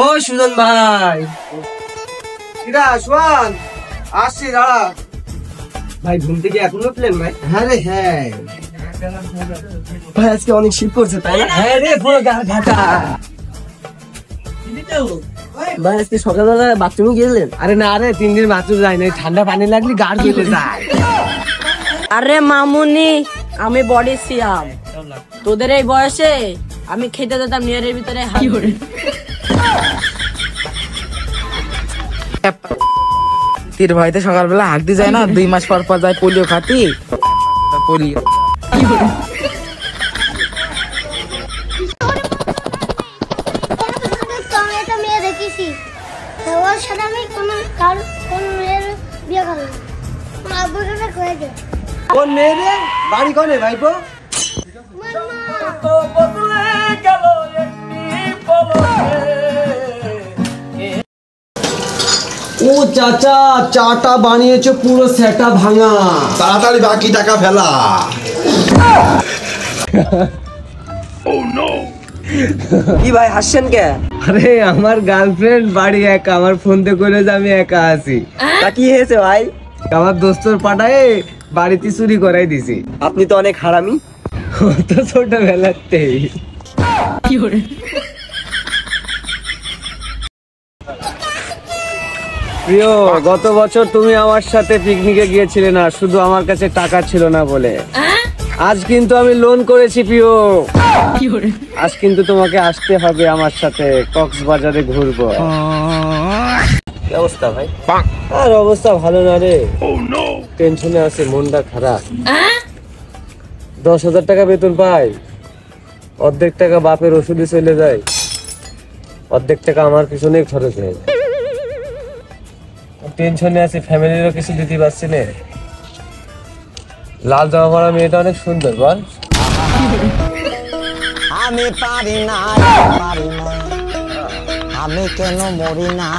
ও সুজন ভাই, কিরা সুজন, আসছি দাঁড়া। ভাই ঘুম থেকে এখনো উঠলেন ভাই? হ্যাঁ রে হ্যাঁ ভাই, আজকে অনেক শীত করছে তাই না? হ্যাঁ রে, পুরো গা ঘাটা। ভাই আজকে সকালবেলা বাথরুমে গেলেন? আরে না রে, 3 দিন বাথরুম যাই না, ঠান্ডা পানি লাগলে গাড় জ্বলে যায়। আরে মামুনি, আমি বডি সিয়াম, তোদের এই বয়সে আমি খেতে যেতাম নিয়ারের ভিতরে হাত ধরে। তোর ভাইতে সকালবেলা হাঁকতে যায় না, 2 মাস পর পর যায় পোলিও খাতি। পোলিও কোন মেয়ে রে? বাড়ি কোনে ভাইপো? ও চাচা, চাটা বানিয়েছো পুরো সেটা ভাঙা। তাড়াতাড়ি বাকি টাকা ফেলা। কি ভাই হাসছেন কে? আরে আমার গার্লফ্রেন্ড বাড়ি একা, আমার ফোন তে করে যে আমি একা আছি। তা কি হয়েছে ভাই? আমার দোস্তর পাঠায় বাড়িতে চুরি করাই দিছি। আপনি তো অনেক হারামি। তো ছোটবেলাতেই। কি করে? প্রিয়, গত বছর তুমি আমার সাথে পিকনিকে গিয়েছিলে না, শুধু আমার কাছে টাকা ছিল না বলে। আজ কিন্তু আমি লোন করেছি প্রিয়। আজ কিন্তু তোমাকে আসতে হবে আমার সাথে, কক্সবাজারে ঘুরবো। কি অবস্থা ভাই? আর অবস্থা ভালো না রে, টেনশনে আছে, মনটা খারাপ। 10,000 টাকা বেতন পাই, অর্ধেক টাকা বাপের ওষুধে চলে যায়, অর্ধেক টাকা আমার পিছনে খরচ হয়ে যায়। টেনশনে আছে, ফ্যামিলিরও কিছু দিতে পারছি না। লাল জামা পরা মেয়েটা অনেক সুন্দর বল। আমি পারি না, আমি কেন মরি না।